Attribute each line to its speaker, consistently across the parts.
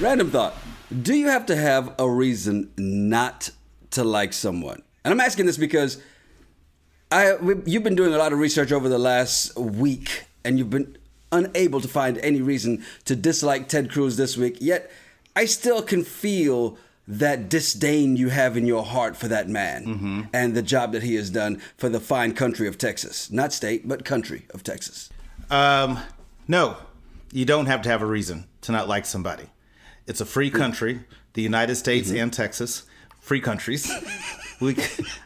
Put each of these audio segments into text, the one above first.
Speaker 1: Random thought. Do you have to have a reason not to like someone? And I'm asking this because you've been doing a lot of research over the last week, and you've been unable to find any reason to dislike Ted Cruz this week. Yet, I still can feel that disdain you have in your heart for that man and the job that he has done for the fine country of Texas. Not state, but country of Texas.
Speaker 2: No, you don't have to have a reason to not like somebody. It's a free country, the United States and Texas, free countries.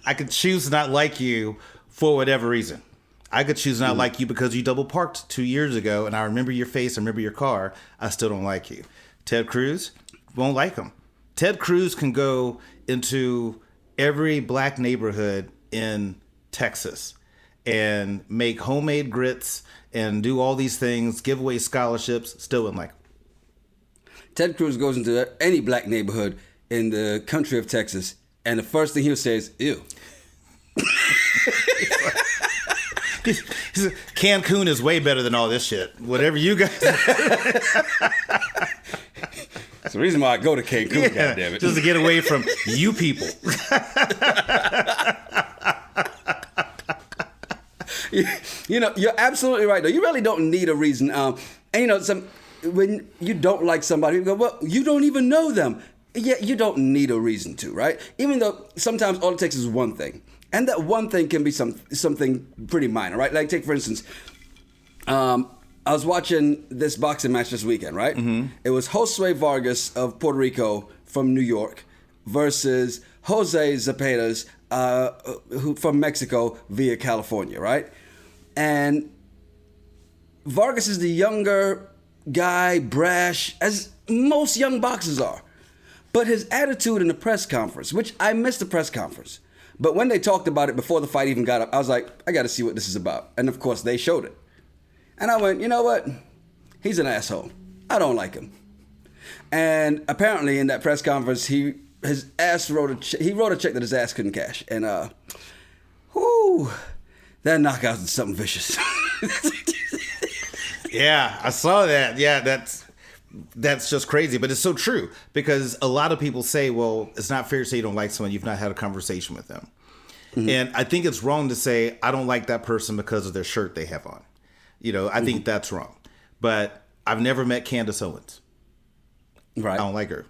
Speaker 2: I could choose to not like you for whatever reason. I could choose to not like you because you double parked 2 years ago, and I remember your face, I remember your car. I still don't like you. Ted Cruz, won't like him. Ted Cruz can go into every black neighborhood in Texas and make homemade grits and do all these things, give away scholarships, still wouldn't like him.
Speaker 1: Ted Cruz goes into any black neighborhood in the country of Texas, and the first thing he'll say is, ew.
Speaker 2: Cancun is way better than all this shit. Whatever you guys...
Speaker 1: That's the reason why I go to Cancun, goddammit.
Speaker 2: Just to get away from you people.
Speaker 1: You know, you're absolutely right, though. You really don't need a reason. And, you know, when you don't like somebody, you go, well, you don't even know them. Yeah, you don't need a reason to, right? Even though sometimes all it takes is one thing. And that one thing can be something pretty minor, right? Like, take, for instance, I was watching this boxing match this weekend, right? It was Josue Vargas of Puerto Rico from New York versus Jose Zapetas who from Mexico via California, right? And Vargas is the younger guy, brash, as most young boxers are. But his attitude in the press conference, which I missed the press conference, but when they talked about it before the fight even got up, I was like, I got to see what this is about. And of course, they showed it. And I went, you know what? He's an asshole. I don't like him. And apparently in that press conference, he wrote a check that his ass couldn't cash. And that knockout is something vicious.
Speaker 2: Yeah, I saw that. Yeah, that's just crazy, but it's so true because a lot of people say, well, it's not fair to say you don't like someone you've not had a conversation with them. And I think it's wrong to say I don't like that person because of their shirt they have on. You know, I think that's wrong. But I've never met Candace Owens. Right. I don't like her.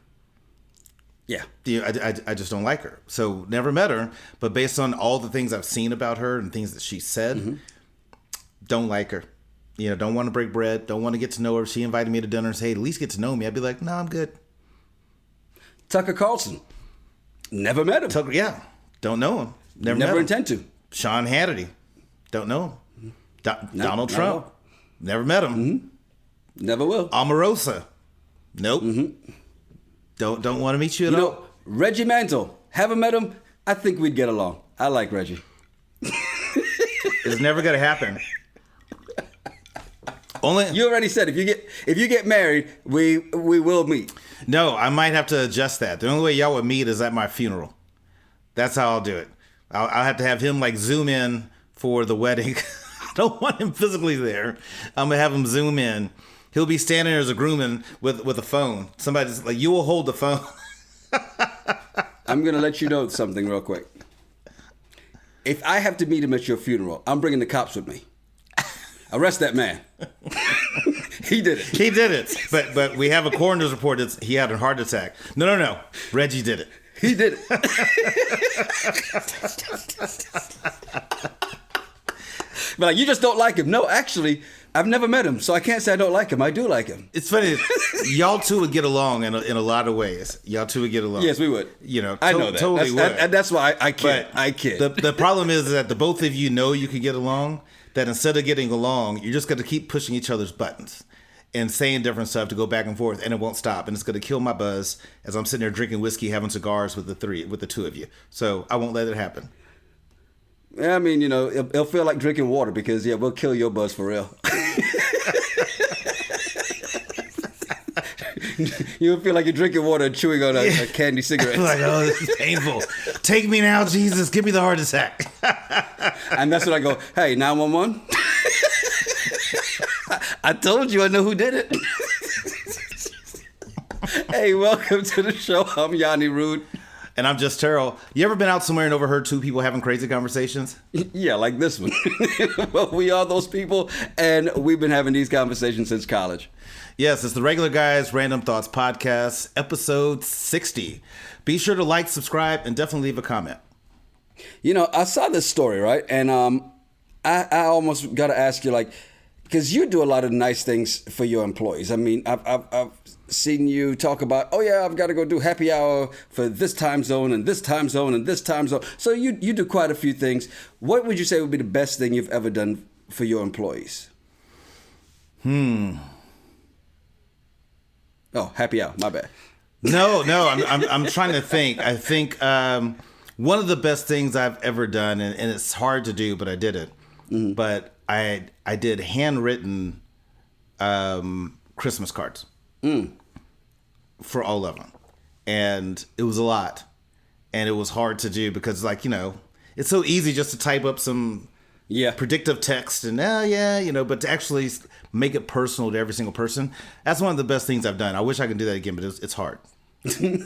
Speaker 1: Yeah.
Speaker 2: I just don't like her. So never met her, but based on all the things I've seen about her and things that she said, don't like her. You know, don't want to break bread. Don't want to get to know her. She invited me to dinner and said, hey, at least get to know me. I'd be like, no, I'm good.
Speaker 1: Tucker Carlson. Never met him.
Speaker 2: Tucker, yeah. Don't know him. Never
Speaker 1: intend to.
Speaker 2: Sean Hannity. Don't know him. Donald Trump. Never met him.
Speaker 1: Never will.
Speaker 2: Omarosa. Nope. Don't want to meet you at all.
Speaker 1: You know, Reggie Mantle. Haven't met him. I think we'd get along. I like Reggie.
Speaker 2: It's never going to happen.
Speaker 1: You already said if you get married, we will meet.
Speaker 2: No, I might have to adjust that. The only way y'all would meet is at my funeral. That's how I'll do it. I'll have to have him like zoom in for the wedding. I don't want him physically there. I'm gonna have him zoom in. He'll be standing there as a groomman with a phone. Somebody's like, you will hold the phone.
Speaker 1: I'm gonna let you know something real quick. If I have to meet him at your funeral, I'm bringing the cops with me. Arrest that man. He did it.
Speaker 2: He did it. But we have a coroner's report that he had a heart attack. No. Reggie did it.
Speaker 1: He did it. But like, you just don't like him. No, actually, I've never met him, so I can't say I don't like him. I do like him.
Speaker 2: It's funny. Y'all two would get along in a lot of ways. Y'all two would get along.
Speaker 1: Yes, we would.
Speaker 2: You know,
Speaker 1: I know that.
Speaker 2: Totally would.
Speaker 1: And that's why I kid. I kid.
Speaker 2: The problem is that the both of you know you can get along, that instead of getting along, you're just going to keep pushing each other's buttons and saying different stuff to go back and forth, and it won't stop. And it's going to kill my buzz as I'm sitting there drinking whiskey, having cigars with the two of you. So I won't let it happen.
Speaker 1: I mean, you know, it'll feel like drinking water because, yeah, we'll kill your buzz for real. You'll feel like you're drinking water and chewing on a candy cigarette.
Speaker 2: Like, oh, this is painful. Take me now, Jesus. Give me the heart attack.
Speaker 1: And that's when I go, hey, 911? I told you I know who did it. Hey, welcome to the show. I'm Yanni Rude.
Speaker 2: And I'm just Terrell. You ever been out somewhere and overheard two people having crazy conversations?
Speaker 1: Yeah, like this one. Well, we are those people, and we've been having these conversations since college.
Speaker 2: Yes, it's the Regular Guys Random Thoughts Podcast, episode 60. Be sure to like, subscribe, and definitely leave a comment.
Speaker 1: You know, I saw this story, right? And I almost got to ask you, like, because you do a lot of nice things for your employees. I mean, I've seen you talk about, oh yeah, I've got to go do happy hour for this time zone and this time zone and this time zone. So you do quite a few things. What would you say would be the best thing you've ever done for your employees? Oh, happy hour. My bad.
Speaker 2: No, I'm trying to think. I think one of the best things I've ever done, and it's hard to do, but I did it. Mm-hmm. But I did handwritten Christmas cards for all of them, and it was a lot, and it was hard to do because, like, you know, it's so easy just to type up some predictive text and but to actually make it personal to every single person, that's one of the best things I've done. I wish I could do that again, but it's hard.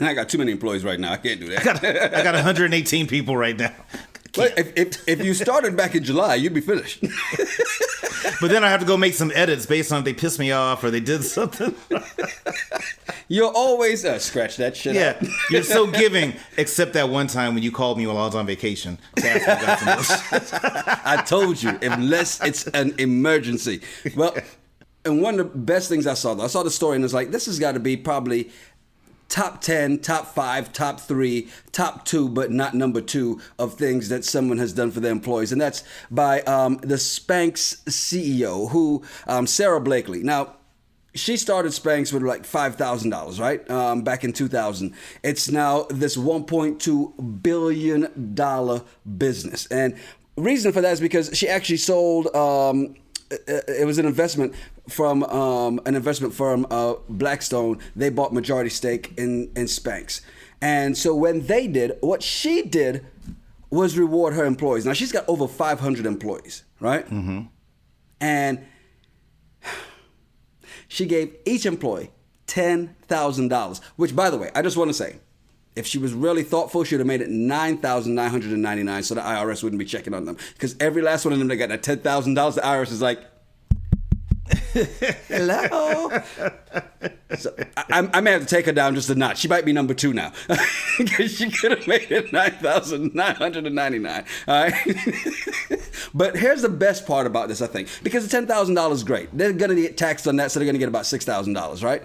Speaker 1: I got too many employees right now. I can't do that.
Speaker 2: I got 118 people right now.
Speaker 1: Well, if you started back in July, you'd be finished.
Speaker 2: But then I have to go make some edits based on if they pissed me off or they did something.
Speaker 1: You're always scratch that shit out.
Speaker 2: You're so giving, except that one time when you called me while I was on vacation.
Speaker 1: I told you, unless it's an emergency. Well, and one of the best things I saw the story and it's like, this has got to be probably top 10, top 5, top 3, top 2, but not number 2 of things that someone has done for their employees. And that's by the Spanx CEO, who, Sarah Blakely. Now, she started Spanx with like $5,000, right? Back in 2000. It's now this $1.2 billion business. And reason for that is because she actually sold, it was an investment from an investment firm, Blackstone. They bought majority stake in Spanx. And so when they did, what she did was reward her employees. Now, she's got over 500 employees, right? Mm-hmm. And she gave each employee $10,000, which, by the way, I just want to say, if she was really thoughtful, she would have made it $9,999 so the IRS wouldn't be checking on them. Because every last one of them that got that $10,000, the IRS is like, hello? So I may have to take her down just a notch. She might be number 2 now. Because she could have made it $9,999. All right? But here's the best part about this, I think. Because the $10,000 is great. They're going to get taxed on that, so they're going to get about $6,000, right?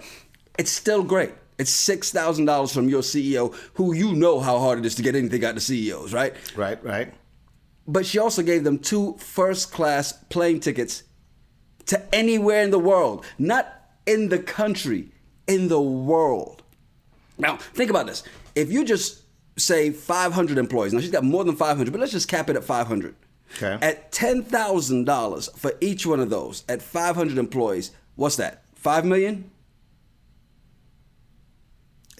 Speaker 1: It's still great. It's $6,000 from your CEO, who you know how hard it is to get anything out of CEOs, right?
Speaker 2: Right.
Speaker 1: But she also gave them 2 first-class plane tickets to anywhere in the world. Not in the country, in the world. Now, think about this. If you just say 500 employees, now she's got more than 500, but let's just cap it at 500.
Speaker 2: Okay.
Speaker 1: At $10,000 for each one of those, at 500 employees, what's that? $5 million?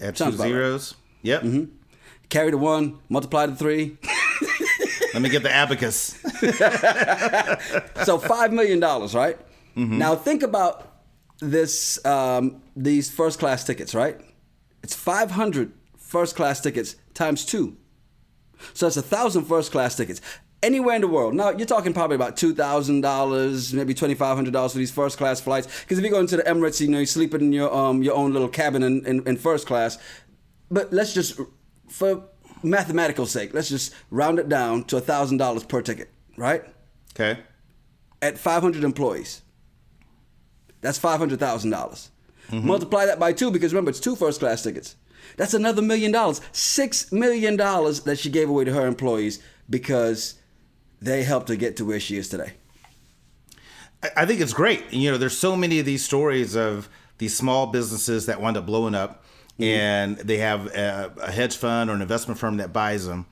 Speaker 2: Add 2 zeros. Right. Yep. Mm-hmm.
Speaker 1: Carry the 1, multiply the 3.
Speaker 2: Let me get the abacus.
Speaker 1: So $5 million, right? Mm-hmm. Now think about this. These first class tickets, right? It's 500 first class tickets times 2. So that's 1,000 first class tickets anywhere in the world. Now you're talking probably about $2,000, maybe $2,500 for these first class flights. Because if you go into the Emirates, you know, you're sleeping in your own little cabin in first class. But let's just, for mathematical sake, let's just round it down to $1,000 per ticket, right?
Speaker 2: Okay.
Speaker 1: At 500 employees, that's $500,000. Mm-hmm. Multiply that by 2, because remember, it's 2 first class tickets. That's another $1 million. $6 million that she gave away to her employees because they helped her get to where she is today.
Speaker 2: I think it's great. You know, there's so many of these stories of these small businesses that wind up blowing up, and they have a hedge fund or an investment firm that buys them,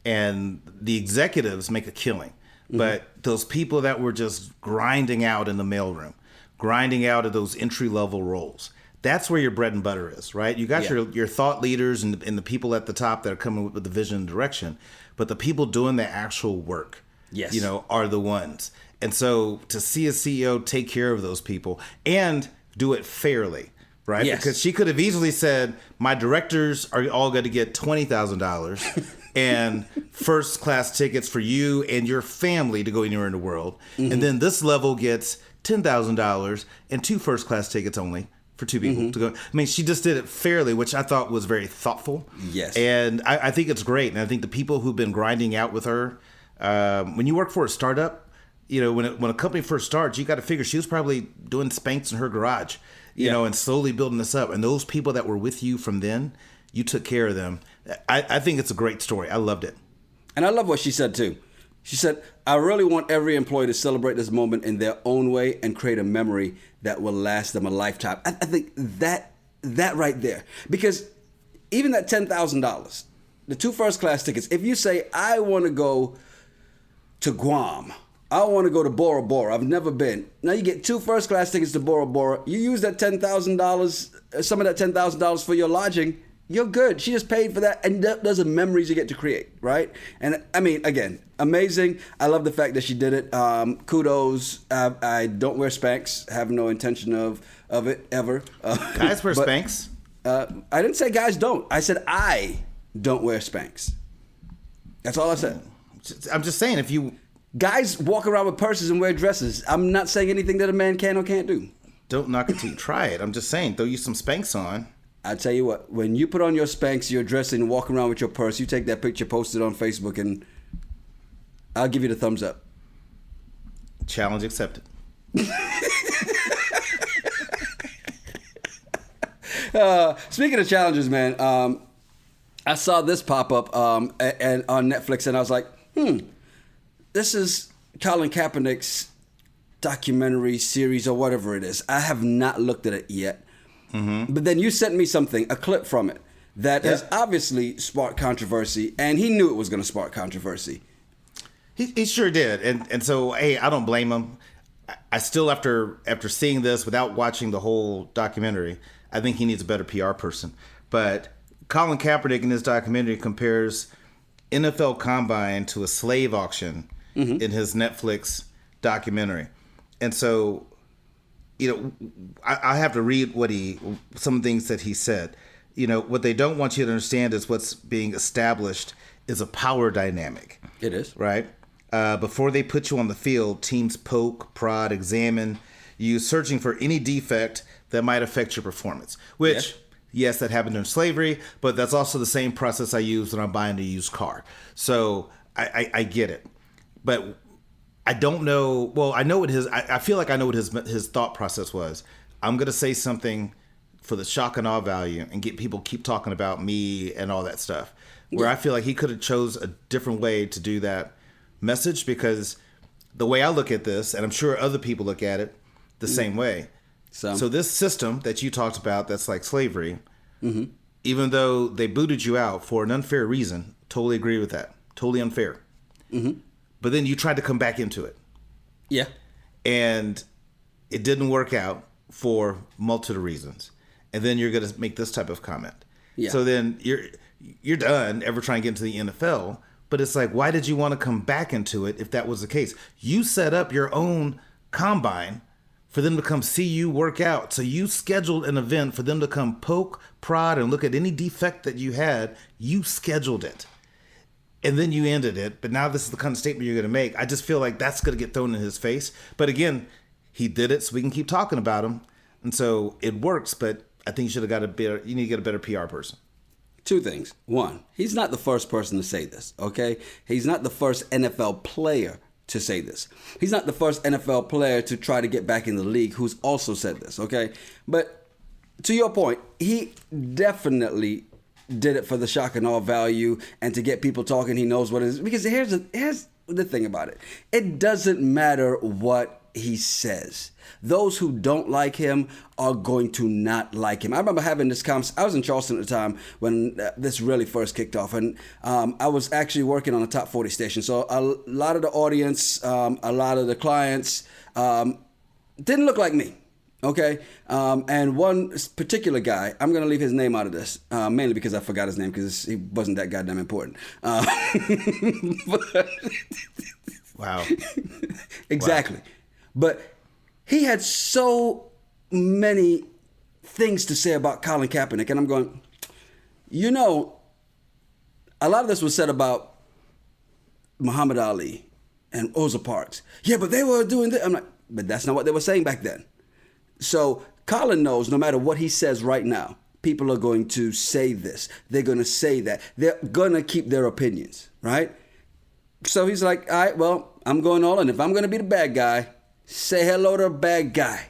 Speaker 2: and the executives make a killing. Mm-hmm. But those people that were just grinding out in the mailroom, grinding out of those entry-level roles, that's where your bread and butter is, right? You got your thought leaders and the people at the top that are coming with the vision and direction, but the people doing the actual work,
Speaker 1: yes,
Speaker 2: you know, are the ones. And so to see a CEO take care of those people and do it fairly, right?
Speaker 1: Yes.
Speaker 2: Because she could have easily said, my directors are all going to get $20,000 and first class tickets for you and your family to go anywhere in the world. And then this level gets $10,000 and 2 first class tickets only for 2 people to go. I mean, she just did it fairly, which I thought was very thoughtful.
Speaker 1: Yes.
Speaker 2: And I think it's great. And I think the people who've been grinding out with her, when you work for a startup, you know, when a company first starts, you got to figure she was probably doing Spanx in her garage, you know, and slowly building this up. And those people that were with you from then, you took care of them. I think it's a great story. I loved it. And
Speaker 1: I love what she said, too. She said, I really want every employee to celebrate this moment in their own way and create a memory that will last them a lifetime. I think that right there, because even that $10,000, the 2 first class tickets, if you say, I want to go to Guam, I want to go to Bora Bora, I've never been. Now you get 2 first class tickets to Bora Bora. You use that $10,000, some of that $10,000 for your lodging. You're good. She just paid for that, and those are memories you get to create, right? And I mean, again, amazing. I love the fact that she did it. Kudos. I don't wear Spanx. Have no intention of it ever.
Speaker 2: Guys wear Spanx.
Speaker 1: I didn't say guys don't. I said I don't wear Spanx. That's all I said.
Speaker 2: I'm just saying, if you
Speaker 1: guys walk around with purses and wear dresses, I'm not saying anything that a man can or can't do.
Speaker 2: Don't knock it till you try it. I'm just saying, throw you some Spanx on.
Speaker 1: I tell you what, when you put on your Spanx, you're dressed and walk around with your purse, you take that picture, post it on Facebook, and I'll give you the thumbs up.
Speaker 2: Challenge accepted.
Speaker 1: Speaking of challenges, man, I saw this pop up and on Netflix, and I was like, this is Colin Kaepernick's documentary series or whatever it is. I have not looked at it yet. But then you sent me something, a clip from it, that has obviously sparked controversy, and he knew it was going to spark controversy.
Speaker 2: He sure did, and so hey, I don't blame him. I still, after seeing this without watching the whole documentary, I think he needs a better PR person. But Colin Kaepernick in his documentary compares NFL Combine to a slave auction in his Netflix documentary, and so, you know, I have to read some things that he said. You know, what they don't want you to understand is what's being established is a power dynamic.
Speaker 1: It is.
Speaker 2: Right? Before they put you on the field, teams poke, prod, examine you, searching for any defect that might affect your performance. Which, yes, that happened in slavery, but that's also the same process I use when I'm buying a used car. So I get it. But I don't know. Well, I know what I feel like I know what his thought process was. I'm going to say something for the shock and awe value and get people keep talking about me and all that stuff. Where I feel like he could have chose a different way to do that message, because the way I look at this, and I'm sure other people look at it the same way. So this system that you talked about, that's like slavery, even though they booted you out for an unfair reason, totally agree with that. Totally unfair. But then you tried to come back into it.
Speaker 1: Yeah.
Speaker 2: And it didn't work out for multiple reasons. And then you're going to make this type of comment. Yeah. So then you're done ever trying to get into the NFL. But it's like, why did you want to come back into it if that was the case? You set up your own combine for them to come see you work out. So you scheduled an event for them to come poke, prod, and look at any defect that you had. You scheduled it. And then you ended it, but now this is the kind of statement you're going to make. I just feel like that's going to get thrown in his face. But again, he did it so we can keep talking about him. And so it works, but I think you need to get a better PR person.
Speaker 1: 2 things. 1, he's not the first person to say this, okay? He's not the first NFL player to say this. He's not the first NFL player to try to get back in the league who's also said this, okay? But to your point, he definitely did it for the shock and awe value and to get people talking. He knows what it is. Because here's the thing about it. It doesn't matter what he says. Those who don't like him are going to not like him. I remember having this conversation. I was in Charleston at the time when this really first kicked off. And I was actually working on a top 40 station. So a lot of the audience, a lot of the clients didn't look like me. Okay, and one particular guy, I'm going to leave his name out of this, mainly because I forgot his name because he wasn't that goddamn important.
Speaker 2: Wow.
Speaker 1: Exactly. Wow. But he had so many things to say about Colin Kaepernick, and I'm going, a lot of this was said about Muhammad Ali and Rosa Parks. Yeah, but they were doing this. I'm like, but that's not what they were saying back then. So Colin knows no matter what he says right now, people are going to say this. They're going to say that. They're going to keep their opinions, right? So he's like, all right, well, I'm going all in. If I'm going to be the bad guy, say hello to a bad guy.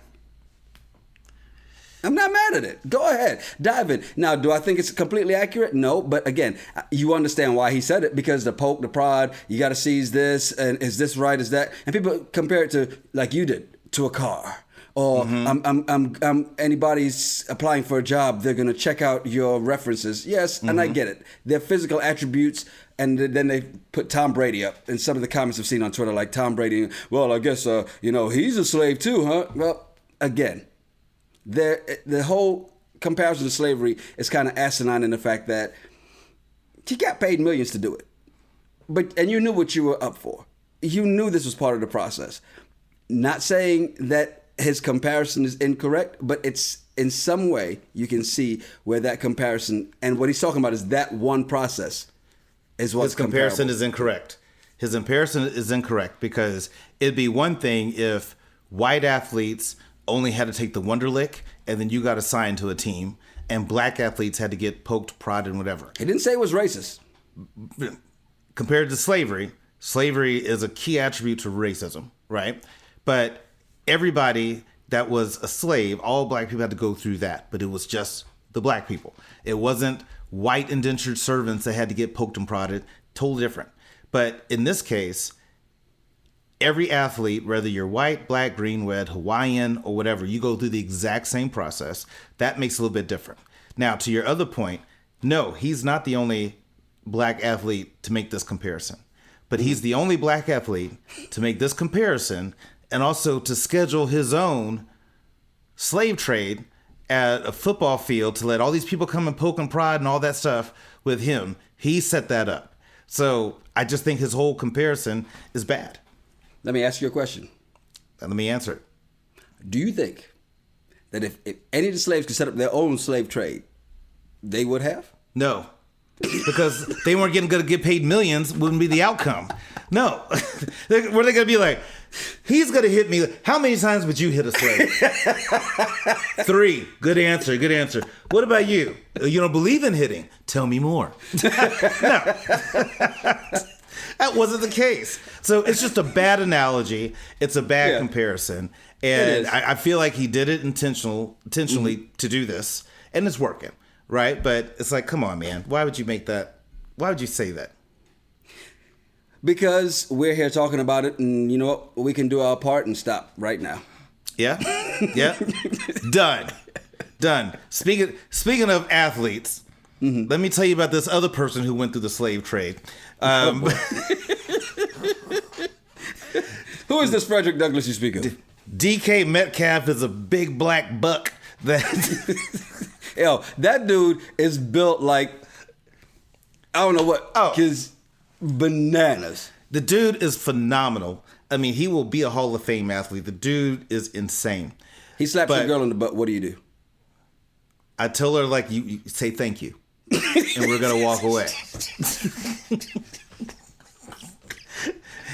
Speaker 1: I'm not mad at it. Go ahead. Dive in. Now, do I think it's completely accurate? No. But again, you understand why he said it, because the poke, the prod, you got to seize this, and is this right, is that? And people compare it to, like you did, to a car. Or anybody's applying for a job, they're going to check out your references. Yes, and I get it. They're physical attributes, and then they put Tom Brady up. And some of the comments I've seen on Twitter, like Tom Brady, well, I guess, he's a slave too, huh? Well, again, the whole comparison to slavery is kind of asinine in the fact that he got paid millions to do it. And you knew what you were up for. You knew this was part of the process. Not saying that his comparison is incorrect, but it's in some way you can see where that comparison, and what he's talking about is that one process is what's
Speaker 2: his comparison is incorrect. His comparison is incorrect because it'd be one thing if white athletes only had to take the Wonderlick and then you got assigned to a team, and black athletes had to get poked, prodded, and whatever.
Speaker 1: He didn't say it was racist.
Speaker 2: Compared to slavery is a key attribute to racism, right? But everybody that was a slave, all black people had to go through that, but it was just the black people. It wasn't white indentured servants that had to get poked and prodded. Totally different. But in this case, every athlete, whether you're white, black, green, red, Hawaiian, or whatever, you go through the exact same process. That makes it a little bit different. Now, to your other point, no, he's not the only black athlete to make this comparison, but he's the only black athlete to make this comparison and also to schedule his own slave trade at a football field to let all these people come and poke and prod and all that stuff with him. He set that up. So I just think his whole comparison is bad.
Speaker 1: Let me ask you a question.
Speaker 2: Let me answer it.
Speaker 1: Do you think that if any of the slaves could set up their own slave trade, they would have?
Speaker 2: No. Because they weren't going to get paid millions, wouldn't be the outcome. No. Were they going to be like, he's going to hit me. How many times would you hit a slave? 3. Good answer. Good answer. What about you? You don't believe in hitting? Tell me more. No. That wasn't the case. So it's just a bad analogy. It's a bad comparison. And I feel like he did it intentionally to do this. And it's working. Right? But it's like, come on, man. Why would you make that? Why would you say that?
Speaker 1: Because we're here talking about it, and you know what? We can do our part and stop right now.
Speaker 2: Yeah? Yeah? Done. Speaking of athletes, let me tell you about this other person who went through the slave trade.
Speaker 1: Who is this Frederick Douglass you speak of?
Speaker 2: DK Metcalf is a big black buck that...
Speaker 1: Yo, that dude is built like, I don't know what, because bananas.
Speaker 2: The dude is phenomenal. I mean, he will be a Hall of Fame athlete. The dude is insane.
Speaker 1: He slaps a girl in the butt. What do?
Speaker 2: I tell her, like, you say thank you, and we're going to walk away.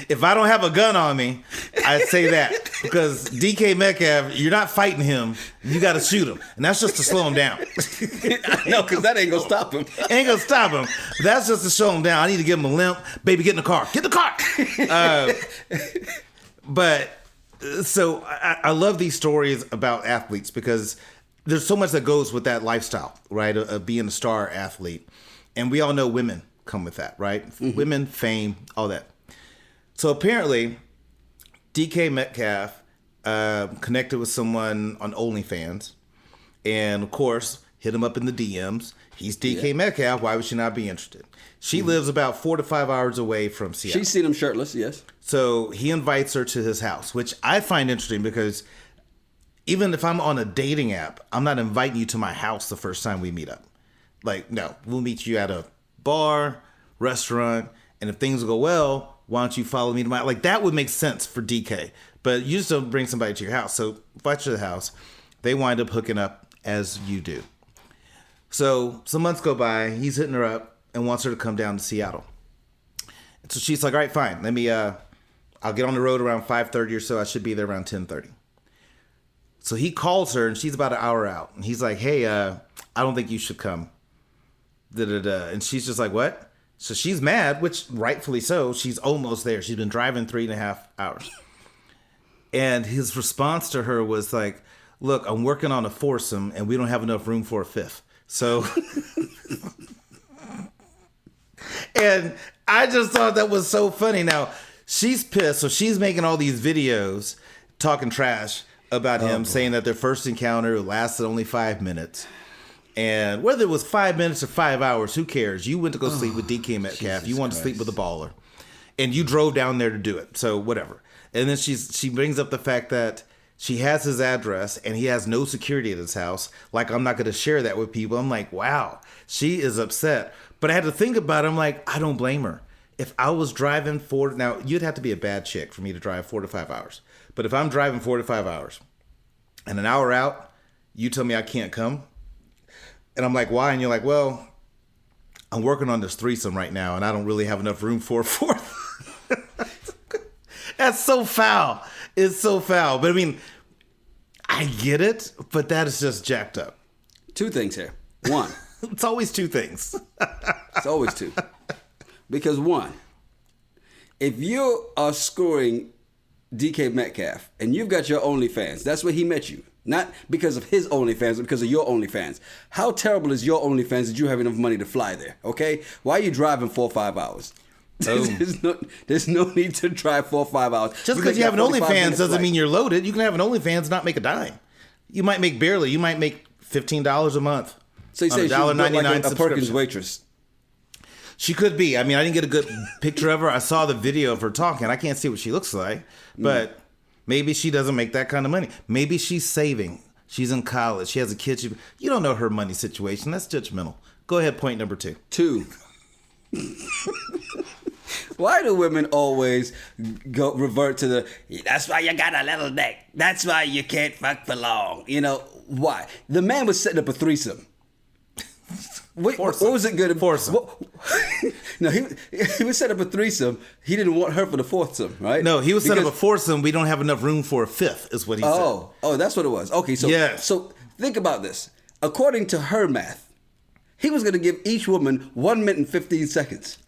Speaker 2: If I don't have a gun on me, I say that. Because DK Metcalf, you're not fighting him. You got to shoot him. And that's just to slow him down.
Speaker 1: No, because that ain't going to stop him.
Speaker 2: Ain't going to stop him. That's just to show him down. I need to give him a limp. Baby, get in the car. Get in the car. But so I love these stories about athletes because there's so much that goes with that lifestyle, right? Of being a star athlete. And we all know women come with that, right? Mm-hmm. Women, fame, all that. So apparently, DK Metcalf connected with someone on OnlyFans, and of course, hit him up in the DMs. He's DK Metcalf. Why would she not be interested? She lives about 4 to 5 hours away from Seattle.
Speaker 1: She's seen him shirtless, yes.
Speaker 2: So he invites her to his house, which I find interesting because even if I'm on a dating app, I'm not inviting you to my house the first time we meet up. Like, no, we'll meet you at a bar, restaurant, and if things go well, why don't you follow me to my... Like, that would make sense for DK. But you just don't bring somebody to your house. So, invite you to the house. They wind up hooking up. as you do. So some months go by, he's hitting her up and wants her to come down to Seattle. And so she's like, all right, fine. I'll get on the road around 5:30 or so. I should be there around 10:30. So he calls her and she's about an hour out. And he's like, hey, I don't think you should come. And she's just like, what? So she's mad, which rightfully so. She's almost there. She's been driving 3.5 hours. And his response to her was like, look, I'm working on a foursome and we don't have enough room for a fifth. So, and I just thought that was so funny. Now, she's pissed. So she's making all these videos talking trash about him, saying that their first encounter lasted only 5 minutes. And whether it was 5 minutes or 5 hours, who cares? You went to go sleep with DK Metcalf. You wanted to sleep with a baller. And you drove down there to do it. So whatever. And then she brings up the fact that she has his address and he has no security at his house. Like, I'm not going to share that with people. I'm like, wow, she is upset. But I had to think about it. I'm like, I don't blame her. If I was driving now you'd have to be a bad chick for me to drive 4 to 5 hours. But if I'm driving 4 to 5 hours and an hour out, you tell me I can't come. And I'm like, why? And you're like, well, I'm working on this threesome right now and I don't really have enough room for a fourth. That's so foul. It's so foul. But I mean, I get it, but that is just jacked up.
Speaker 1: 2 things here. 1.
Speaker 2: It's always 2 things.
Speaker 1: It's always 2. Because 1, if you are scoring DK Metcalf and you've got your OnlyFans, that's where he met you. Not because of his OnlyFans, but because of your OnlyFans. How terrible is your OnlyFans that you have enough money to fly there, okay? Why are you driving 4 or 5 hours? There's no need to drive 4 or 5 hours.
Speaker 2: Just because you have an OnlyFans doesn't mean you're loaded. You can have an OnlyFans and not make a dime. You might make barely. You might make $15 a month.
Speaker 1: So you say she's like a Perkins waitress.
Speaker 2: She could be. I mean, I didn't get a good picture of her. I saw the video of her talking. I can't see what she looks like. But maybe she doesn't make that kind of money. Maybe she's saving. She's in college. She has a kid. You don't know her money situation. That's judgmental. Go ahead, point number 2.
Speaker 1: 2. Why do women always revert to that's why you got a little dick. That's why you can't fuck for long. You know, why? The man was setting up a threesome. What was it good?
Speaker 2: Foursome.
Speaker 1: No, he was set up a threesome. He didn't want her for the foursome, right?
Speaker 2: No, he was set up a foursome. We don't have enough room for a fifth, is what he said.
Speaker 1: Oh, that's what it was. Okay, so
Speaker 2: yes.
Speaker 1: So think about this. According to her math, he was going to give each woman 1 minute and 15 seconds.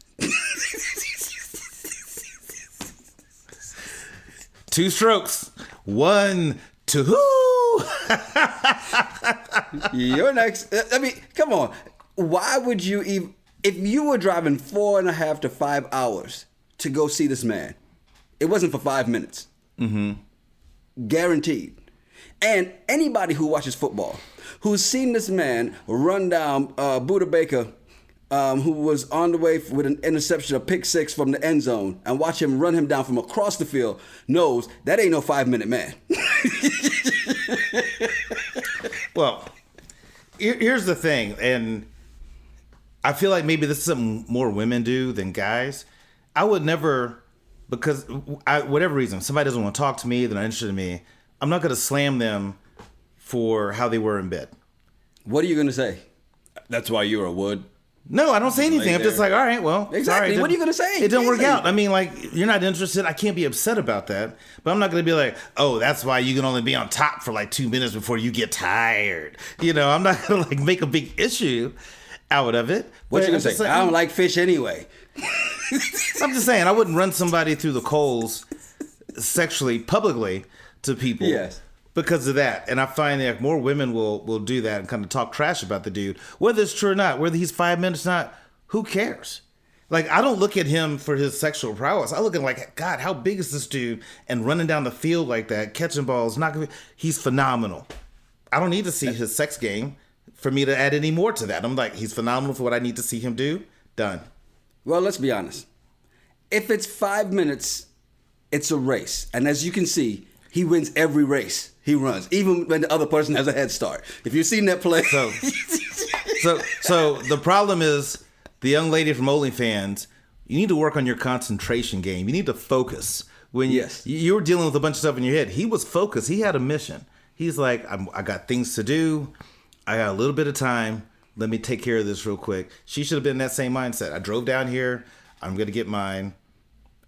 Speaker 2: 2 strokes. 1, 2.
Speaker 1: You're next. I mean, come on. Why would you even, if you were driving 4.5 to 5 hours to go see this man, it wasn't for 5 minutes. Guaranteed. And anybody who watches football, who's seen this man run down Buda Baker, who was on the way with an interception, a pick 6 from the end zone, and watch him run him down from across the field, knows that ain't no 5-minute man.
Speaker 2: Well, here's the thing, and I feel like maybe this is something more women do than guys. I would never, because whatever reason, somebody doesn't want to talk to me, they're not interested in me, I'm not going to slam them for how they were in bed.
Speaker 1: What are you going to say? That's why you're a wood.
Speaker 2: No, I don't say anything. I'm just like, all right, well.
Speaker 1: Exactly.
Speaker 2: Sorry,
Speaker 1: what are you going to say?
Speaker 2: It didn't work out. I mean, like, you're not interested. I can't be upset about that. But I'm not going to be like, oh, that's why you can only be on top for like 2 minutes before you get tired. You know, I'm not going to like make a big issue out of it.
Speaker 1: What you going to say? I don't like fish anyway.
Speaker 2: I'm just saying, I wouldn't run somebody through the coals sexually, publicly to people.
Speaker 1: Yes.
Speaker 2: Because of that. And I find that more women will do that and kind of talk trash about the dude. Whether it's true or not, whether he's 5 minutes or not, who cares? Like, I don't look at him for his sexual prowess. I look at him like, God, how big is this dude? And running down the field like that, catching balls, he's phenomenal. I don't need to see his sex game for me to add any more to that. I'm like, he's phenomenal for what I need to see him do. Done.
Speaker 1: Well, let's be honest. If it's 5 minutes, it's a race. And as you can see, he wins every race he runs, even when the other person has a head start. If you've seen that play.
Speaker 2: So the problem is the young lady from OnlyFans, you need to work on your concentration game. You need to focus. When you were dealing with a bunch of stuff in your head, he was focused. He had a mission. He's like, I got things to do. I got a little bit of time. Let me take care of this real quick. She should have been in that same mindset. I drove down here. I'm going to get mine.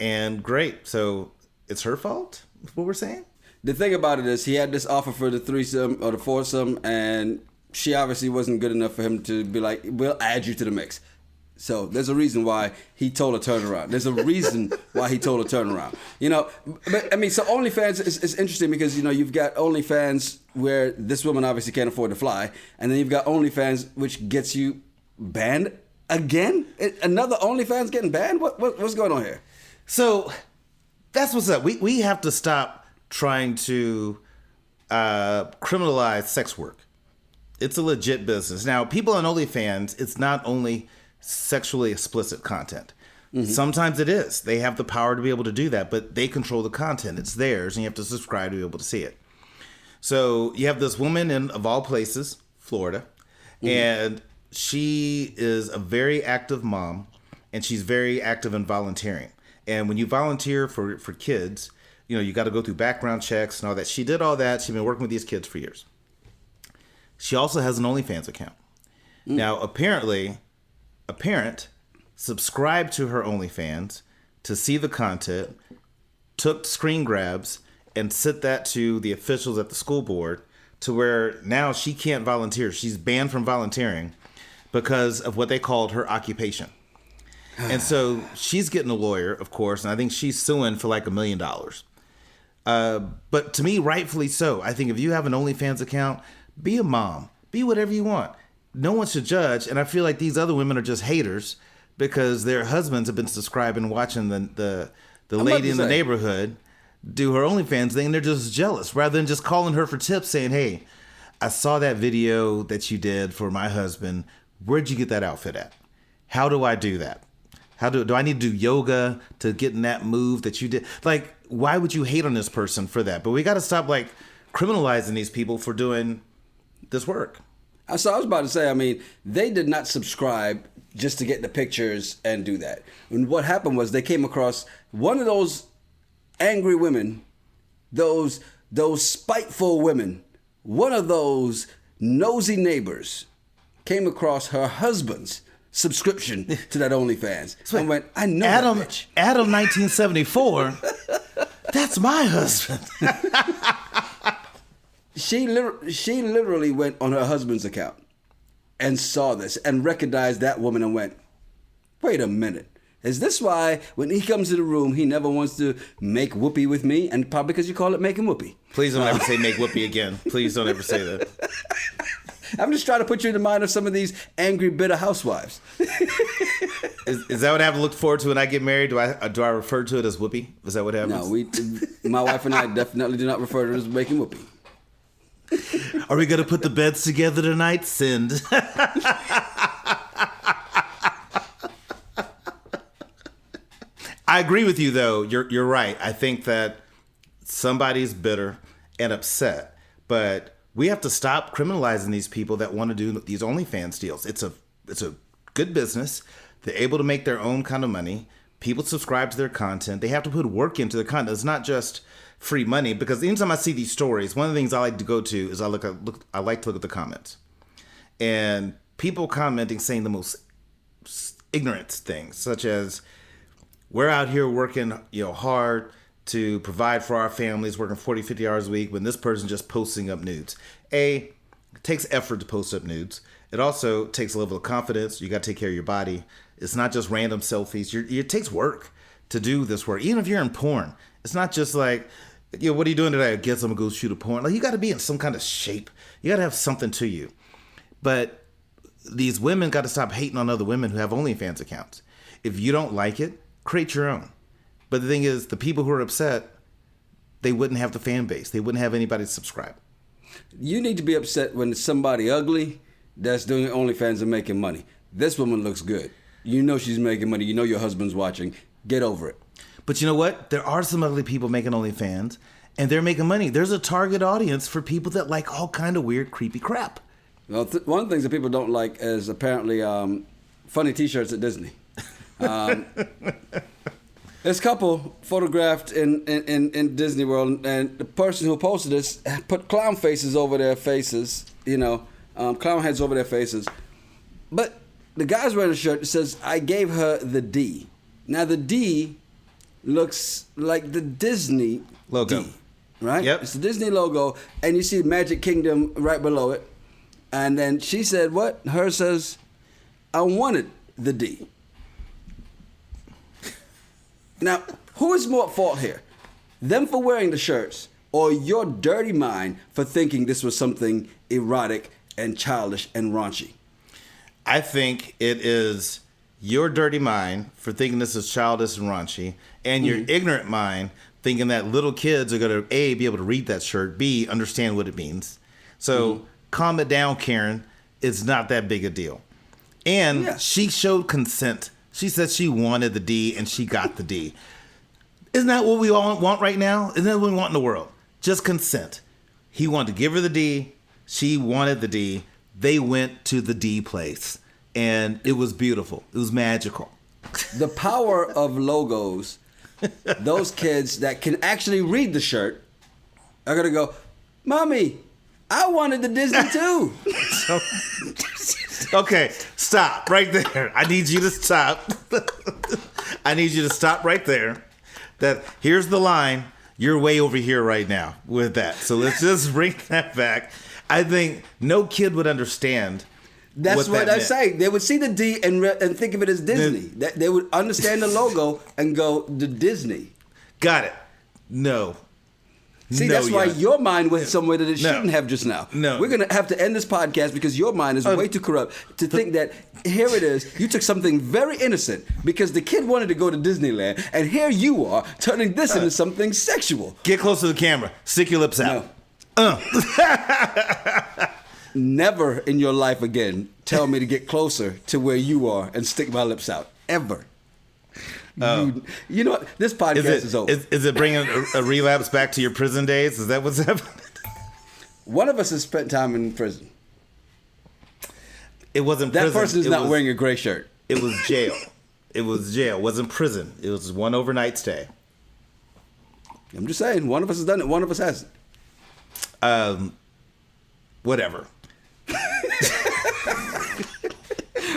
Speaker 2: And great. So it's her fault? Is what we're saying?
Speaker 1: The thing about it is he had this offer for the threesome or the foursome, and she obviously wasn't good enough for him to be like, we'll add you to the mix. So there's a reason why he told her turn around. There's a reason why he told her turn around. You know, but I mean, so OnlyFans is interesting because, you know, you've got OnlyFans where this woman obviously can't afford to fly. And then you've got OnlyFans, which gets you banned again. Another OnlyFans getting banned? What's going on here?
Speaker 2: So that's what's up. We have to stop trying to criminalize sex work. It's a legit business. Now, people on OnlyFans, it's not only sexually explicit content. Mm-hmm. Sometimes it is. They have the power to be able to do that, but they control the content. It's theirs, and you have to subscribe to be able to see it. So you have this woman in, of all places, Florida, and she is a very active mom, and she's very active in volunteering. And when you volunteer for kids, you know, you got to go through background checks and all that. She did all that. She's been working with these kids for years. She also has an OnlyFans account. Now, apparently, a parent subscribed to her OnlyFans to see the content, took screen grabs, and sent that to the officials at the school board to where now she can't volunteer. She's banned from volunteering because of what they called her occupation. And so she's getting a lawyer, of course, and I think she's suing for like $1 million. But to me, rightfully so. I think if you have an OnlyFans account, be a mom. Be whatever you want. No one should judge. And I feel like these other women are just haters because their husbands have been subscribing and watching the lady in the neighborhood do her OnlyFans thing. And they're just jealous rather than just calling her for tips saying, hey, I saw that video that you did for my husband. Where'd you get that outfit at? How do I do that? How do I need to do yoga to get in that move that you did? Like, why would you hate on this person for that? But we got to stop like criminalizing these people for doing this work.
Speaker 1: So I was about to say, I mean, they did not subscribe just to get the pictures and do that. And what happened was they came across one of those angry women, those spiteful women, one of those nosy neighbors came across her husband's subscription to that OnlyFans. So and went, I know
Speaker 2: Adam,
Speaker 1: that bitch.
Speaker 2: Adam 1974, that's my husband.
Speaker 1: She literally went on her husband's account and saw this and recognized that woman and went, wait a minute. Is this why when he comes to the room, he never wants to make whoopee with me? And probably because you call it making whoopee.
Speaker 2: Please don't ever say make whoopee again. Please don't ever say that.
Speaker 1: I'm just trying to put you in the mind of some of these angry, bitter housewives.
Speaker 2: Is that what I have to look forward to when I get married? Do I refer to it as whoopee? Is that what happens?
Speaker 1: No, my wife and I definitely do not refer to it as making whoopee.
Speaker 2: Are we going to put the beds together tonight? Send. I agree with you, though. You're right. I think that somebody's bitter and upset, but we have to stop criminalizing these people that want to do these OnlyFans deals. It's a good business. They're able to make their own kind of money. People subscribe to their content. They have to put work into their content. It's not just free money, because anytime I see these stories, one of the things I like to go to is I like to look at the comments, and people commenting saying the most ignorant things, such as, we're out here working, hard to provide for our families, working 40, 50 hours a week, when this person just posting up nudes. It takes effort to post up nudes. It also takes a level of confidence. You got to take care of your body. It's not just random selfies. It takes work to do this work. Even if you're in porn, it's not just like, what are you doing today? I guess I'm going to go shoot a porn. Like, you got to be in some kind of shape. You got to have something to you. But these women got to stop hating on other women who have OnlyFans accounts. If you don't like it, create your own. But the thing is, the people who are upset, they wouldn't have the fan base. They wouldn't have anybody to subscribe.
Speaker 1: You need to be upset when it's somebody ugly that's doing OnlyFans and making money. This woman looks good. You know she's making money. You know your husband's watching. Get over it.
Speaker 2: But you know what? There are some ugly people making OnlyFans, and they're making money. There's a target audience for people that like all kind of weird, creepy crap.
Speaker 1: Well, one of the things that people don't like is apparently funny T-shirts at Disney. There's a couple photographed in Disney World, and the person who posted this put clown faces over their faces, clown heads over their faces. But the guy's wearing a shirt that says, I gave her the D. Now, the D looks like the Disney
Speaker 2: logo.
Speaker 1: D, right?
Speaker 2: Yep.
Speaker 1: It's the Disney logo, and you see Magic Kingdom right below it. And then she said, what? Hers says, I wanted the D. Now, who is more at fault here? Them for wearing the shirts, or your dirty mind for thinking this was something erotic and childish and raunchy?
Speaker 2: I think it is your dirty mind for thinking this is childish and raunchy, and your ignorant mind thinking that little kids are going to, A, be able to read that shirt, B, understand what it means. So calm it down, Karen. It's not that big a deal. And she showed consent. She said she wanted the D, and she got the D. Isn't that what we all want right now? Isn't that what we want in the world? Just consent. He wanted to give her the D. She wanted the D. They went to the D place, and it was beautiful. It was magical.
Speaker 1: The power of logos, those kids that can actually read the shirt are going to go, Mommy, I wanted the Disney too.
Speaker 2: Okay, stop right there. I need you to stop. I need you to stop right there. Here's the line. You're way over here right now with that. So let's just bring that back. I think no kid would understand.
Speaker 1: That's what I say. They would see the D and think of it as Disney. They would understand the logo and go, the Disney.
Speaker 2: Got it. No.
Speaker 1: See, that's why your mind went somewhere that it shouldn't have just now.
Speaker 2: No.
Speaker 1: We're going to have to end this podcast because your mind is way too corrupt to think that here it is. You took something very innocent because the kid wanted to go to Disneyland, and here you are turning this into something sexual.
Speaker 2: Get close to the camera. Stick your lips out.
Speaker 1: No. Never in your life again tell me to get closer to where you are and stick my lips out. Ever. You know what? This podcast is over.
Speaker 2: Is it bringing a relapse back to your prison days? Is that what's happening?
Speaker 1: One of us has spent time in prison.
Speaker 2: It wasn't
Speaker 1: that
Speaker 2: prison.
Speaker 1: That person is not wearing a gray shirt.
Speaker 2: It was jail. It was jail. It wasn't prison. It was one overnight stay.
Speaker 1: I'm just saying, one of us has done it. One of us hasn't.
Speaker 2: Whatever.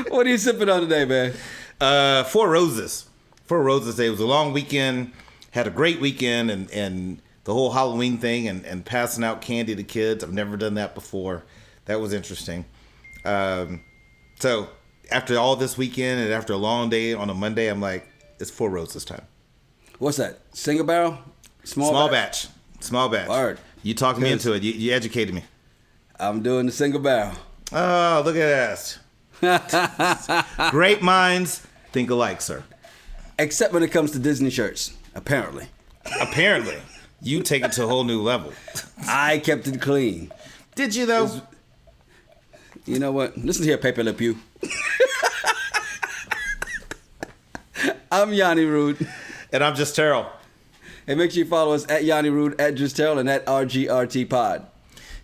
Speaker 1: What are you sipping on today, man?
Speaker 2: 4 Roses. 4 Roses Day. It was a long weekend. Had a great weekend, and the whole Halloween thing and passing out candy to kids. I've never done that before. That was interesting. So after all this weekend and after a long day on a Monday, I'm like, it's 4 Roses time.
Speaker 1: What's that? Single barrel?
Speaker 2: Small batch. Small batch.
Speaker 1: Word.
Speaker 2: You talked me into it. You educated me.
Speaker 1: I'm doing the single barrel.
Speaker 2: Oh, look at that. Great minds think alike, sir.
Speaker 1: Except when it comes to Disney shirts, apparently.
Speaker 2: Apparently. You take it to a whole new level.
Speaker 1: I kept it clean.
Speaker 2: Did you, though?
Speaker 1: You know what? Listen here, Pepe Le Pew. I'm Yanni Rude.
Speaker 2: And I'm Just Terrell.
Speaker 1: And make sure you follow us at Yanni Rude, at Just Terrell, and at RGRT Pod.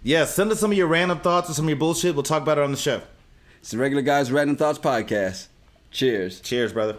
Speaker 2: Yeah, send us some of your random thoughts or some of your bullshit. We'll talk about it on the show.
Speaker 1: It's the Regular Guys Random Thoughts Podcast. Cheers.
Speaker 2: Cheers, brother.